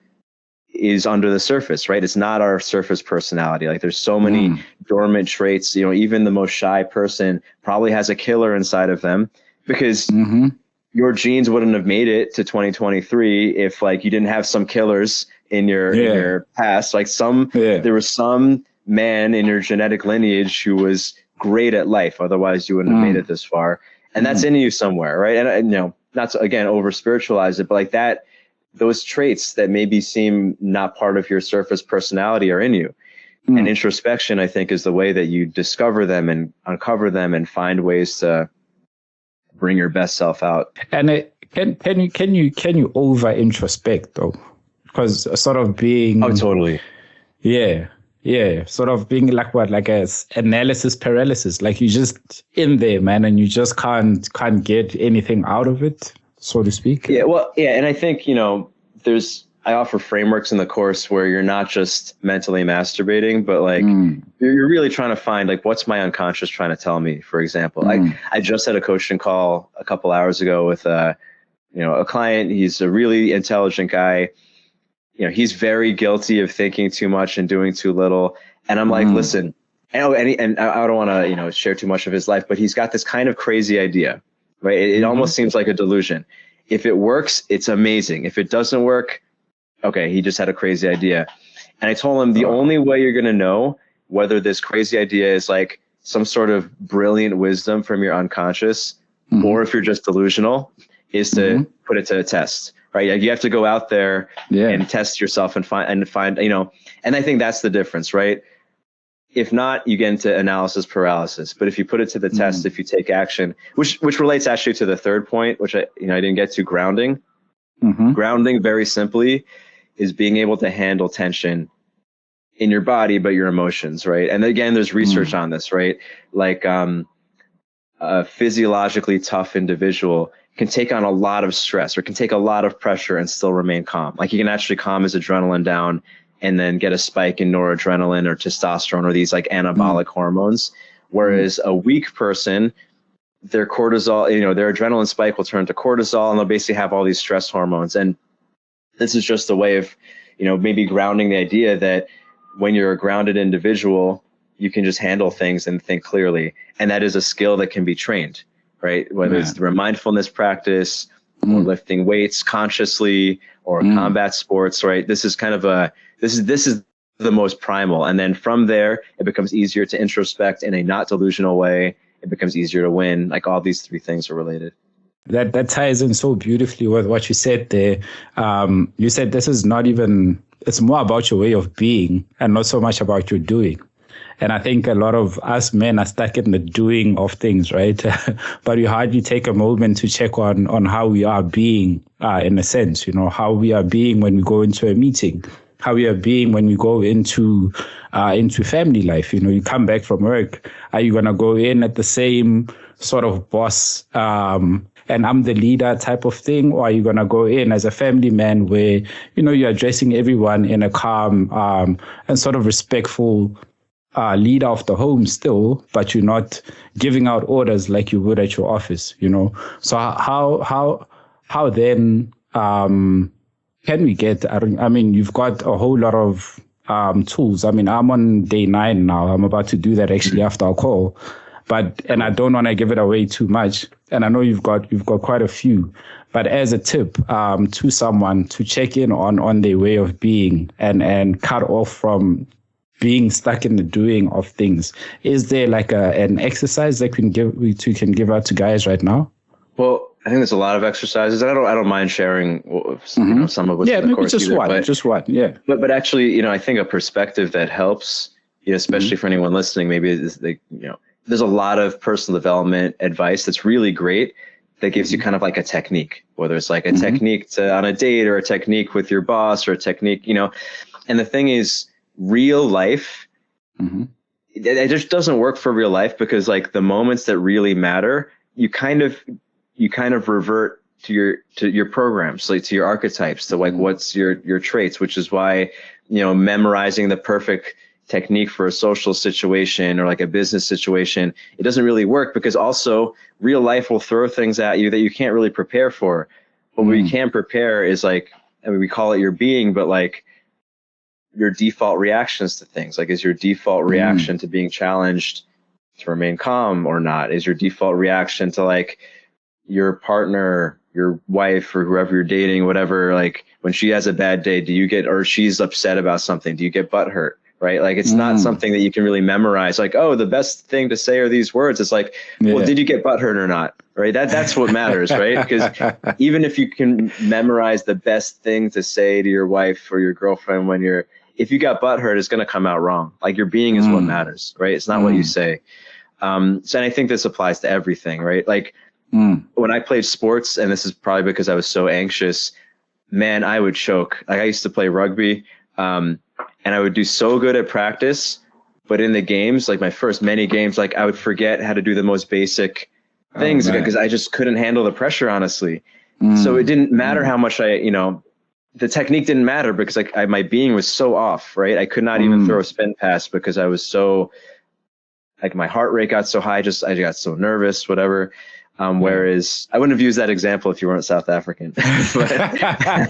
Speaker 2: is under the surface, right? It's not our surface personality. Like there's so many dormant traits, even the most shy person probably has a killer inside of them, because your genes wouldn't have made it to 2023 if like you didn't have some killers in your past. Like there was some man in your genetic lineage who was great at life. Otherwise you wouldn't have made it this far. And that's in you somewhere, right? And not to, again, over spiritualize it, but like that, those traits that maybe seem not part of your surface personality are in you. And introspection, I think, is the way that you discover them and uncover them and find ways to bring your best self out.
Speaker 1: And can you over introspect though? Because sort of being
Speaker 2: totally
Speaker 1: sort of being like analysis paralysis, like you just in there, man, and you just can't get anything out of it, so to speak.
Speaker 2: And I think I offer frameworks in the course where you're not just mentally masturbating, but like you're really trying to find like, what's my unconscious trying to tell me? For example, I just had a coaching call a couple hours ago with a client. He's a really intelligent guy. He's very guilty of thinking too much and doing too little. And I'm like, listen, and I don't want to share too much of his life, but he's got this kind of crazy idea, right? It almost seems like a delusion. If it works, it's amazing. If it doesn't work, okay, he just had a crazy idea. And I told him the only way you're going to know whether this crazy idea is like some sort of brilliant wisdom from your unconscious, or if you're just delusional, is to put it to a test, right? Like you have to go out there and test yourself and find, and I think that's the difference, right? If not, you get into analysis paralysis. But if you put it to the test, if you take action, which relates actually to the third point, which I didn't get to, grounding. Grounding, very simply, is being able to handle tension in your body, but your emotions, right? And again, there's research on this, right? Like a physiologically tough individual can take on a lot of stress or can take a lot of pressure and still remain calm. Like he can actually calm his adrenaline down and then get a spike in noradrenaline or testosterone or these like anabolic hormones. Whereas a weak person, their cortisol, their adrenaline spike will turn to cortisol, and they'll basically have all these stress hormones. And this is just a way of, maybe grounding the idea that when you're a grounded individual, you can just handle things and think clearly. And that is a skill that can be trained, right? Whether it's through a mindfulness practice or lifting weights consciously or combat sports, right? This is kind of this is the most primal. And then from there, it becomes easier to introspect in a not delusional way. It becomes easier to win. Like all these three things are related.
Speaker 1: That ties in so beautifully with what you said there. You said this is not even, it's more about your way of being and not so much about your doing. And I think a lot of us men are stuck in the doing of things, right? But we hardly take a moment to check on how we are being, in a sense, how we are being when we go into a meeting, how we are being when we go into family life. You come back from work. Are you going to go in at the same sort of boss, and I'm the leader type of thing? Or are you going to go in as a family man where, you're addressing everyone in a calm, and sort of respectful, leader of the home still, but you're not giving out orders like you would at your office, So how then, can we get, you've got a whole lot of tools. I'm on day 9 now. I'm about to do that actually after our call, and I don't want to give it away too much. And I know you've got quite a few, but as a tip to someone to check in on their way of being and cut off from being stuck in the doing of things, is there like an exercise that we can give out to guys right now?
Speaker 2: Well, I think there's a lot of exercises. I don't mind sharing some of what's in the course
Speaker 1: just one. Yeah.
Speaker 2: But actually, I think a perspective that helps, especially for anyone listening, maybe is there's a lot of personal development advice that's really great that gives you kind of like a technique, whether it's like a technique on a date or a technique with your boss or a technique, and the thing is, real life, it just doesn't work for real life, because like the moments that really matter, you kind of revert to your programs, like to your archetypes, to like what's your traits, which is why, memorizing the perfect technique for a social situation or like a business situation, it doesn't really work, because also real life will throw things at you that you can't really prepare for. But what you can prepare is like, we call it your being, but like your default reactions to things. Like, is your default reaction to being challenged to remain calm or not? Is your default reaction to like your partner, your wife, or whoever you're dating, whatever, like when she has a bad day, or she's upset about something, do you get butthurt? Right? Like, it's not something that you can really memorize. Like, oh, the best thing to say are these words. It's like, well, did you get butthurt or not? Right? That's what matters, right? Because even if you can memorize the best thing to say to your wife or your girlfriend if you got butthurt, it's going to come out wrong. Like, your being is what matters, right? It's not what you say. And I think this applies to everything, right? Like, when I played sports, and this is probably because I was so anxious, man, I would choke. Like, I used to play rugby, and I would do so good at practice, but in the games, like my first many games, like I would forget how to do the most basic things because I just couldn't handle the pressure, honestly. So it didn't matter how much the technique didn't matter, because like my being was so off, right? I could not even throw a spin pass because I was so, like, my heart rate got so high, I got so nervous, whatever. Whereas I wouldn't have used that example if you weren't South African. but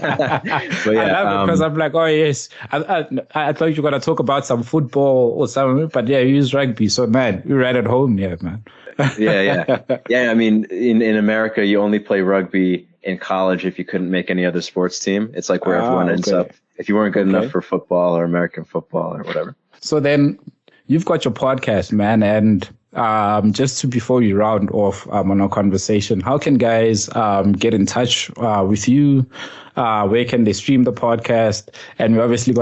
Speaker 2: yeah,
Speaker 1: I love it because I'm like, oh yes, I thought you were gonna talk about some football or something, but yeah, you use rugby, so man, you're right at home here, man. Yeah. I mean, in America, you only play rugby in college if you couldn't make any other sports team. It's like where everyone ends up if you weren't good enough for football or American football or whatever. So then you've got your podcast, man, and before we round off on our conversation, how can guys get in touch with you? Where can they stream the podcast? And we're obviously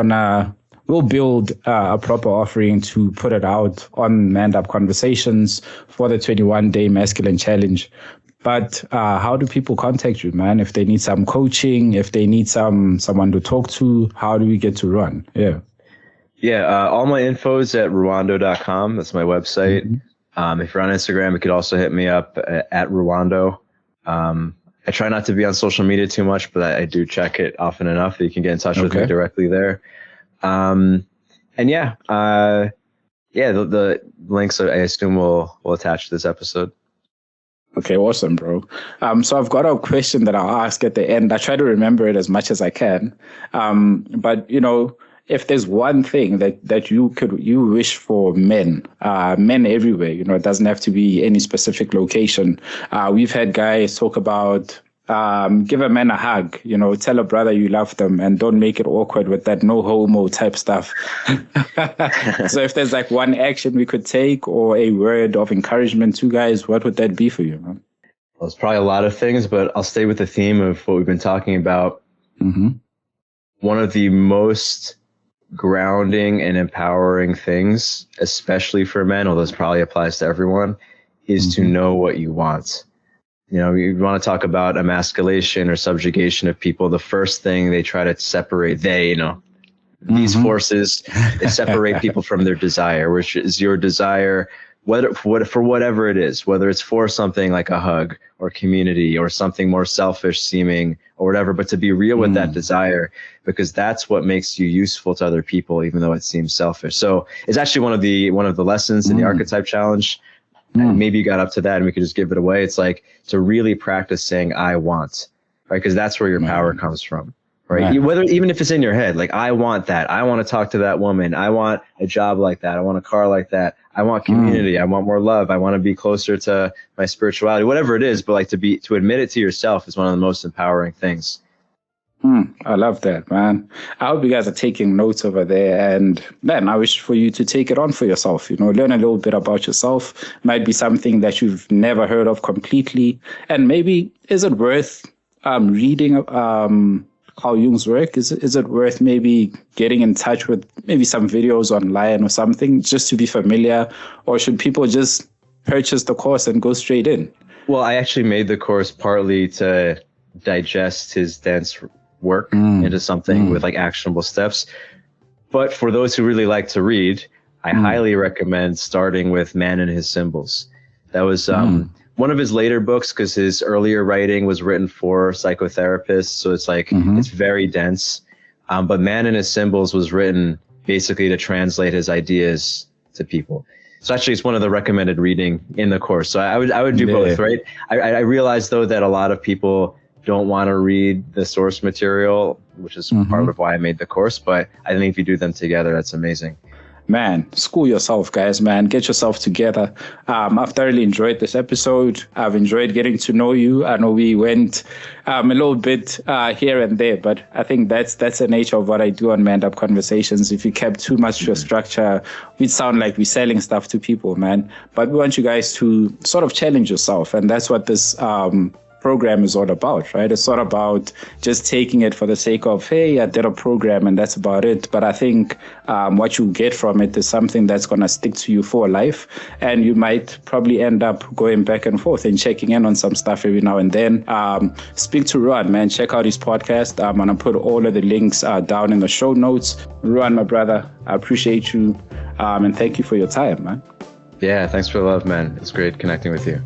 Speaker 1: we'll build a proper offering to put it out on Manned Up Conversations for the 21-day Masculine Challenge. But how do people contact you, man? If they need some coaching, if they need someone to talk to, how do we get to run? Yeah, all my info is at ruwando.com. That's my website. If you're on Instagram, you could also hit me up at Ruwando. I try not to be on social media too much, but I do check it often enough that you can get in touch with me directly there.
Speaker 2: And the links I assume we'll attach to this episode.
Speaker 1: Okay, awesome, bro. So I've got a question that I'll ask at the end. I try to remember it as much as I can. But if there's one thing that you wish for men everywhere, it doesn't have to be any specific location. We've had guys talk about give a man a hug, tell a brother you love them and don't make it awkward with that no homo type stuff. So if there's like one action we could take or a word of encouragement to guys, what would that be for you, man?
Speaker 2: Well, it's probably a lot of things, but I'll stay with the theme of what we've been talking about.
Speaker 1: Mm-hmm.
Speaker 2: One of the most grounding and empowering things, especially for men, although this probably applies to everyone, is to know what you want. You want to talk about emasculation or subjugation of people. The first thing they try to separate, these forces, they separate people from their desire, which is your desire, for whatever it is, whether it's for something like a hug or community or something more selfish seeming or whatever, but to be real with that desire, because that's what makes you useful to other people, even though it seems selfish. So it's actually one of the lessons in the Archetype Challenge. And maybe you got up to that and we could just give it away. It's like to really practice saying, I want, right? Because that's where your power comes from, right? Even if it's in your head, like, I want that. I want to talk to that woman. I want a job like that. I want a car like that. I want community. I want more love. I want to be closer to my spirituality, whatever it is. But like to admit it to yourself is one of the most empowering things.
Speaker 1: I love that, man. I hope you guys are taking notes over there. And man, I wish for you to take it on for yourself, learn a little bit about yourself. Might be something that you've never heard of completely. And maybe, is it worth reading Carl Jung's work? Is it worth maybe getting in touch with maybe some videos online or something just to be familiar? Or should people just purchase the course and go straight in?
Speaker 2: Well, I actually made the course partly to digest his dense work into something with like actionable steps. But for those who really like to read, I highly recommend starting with Man and His Symbols. That was one of his later books, because his earlier writing was written for psychotherapists. So it's like, it's very dense. But Man and His Symbols was written basically to translate his ideas to people. So actually it's one of the recommended reading in the course. So I would do both, right? I realize though that a lot of people don't want to read the source material, which is part of why I made the course. But I think if you do them together, that's amazing.
Speaker 1: Man, school yourself, guys, man. Get yourself together. I've thoroughly enjoyed this episode. I've enjoyed getting to know you. I know we went a little bit here and there, but I think that's the nature of what I do on Man Up Conversations. If you kept too much to a structure, we'd sound like we're selling stuff to people, man. But we want you guys to sort of challenge yourself. And that's what this program is all about, right? It's not about just taking it for the sake of, hey, I did a program and that's about it. But I think what you get from it is something that's going to stick to you for life. And you might probably end up going back and forth and checking in on some stuff every now and then. Speak to Ruwan, man. Check out his podcast. I'm going to put all of the links down in the show notes. Ruwan, my brother, I appreciate you. And thank you for your time, man.
Speaker 2: Yeah, thanks for the love, man. It's great connecting with you.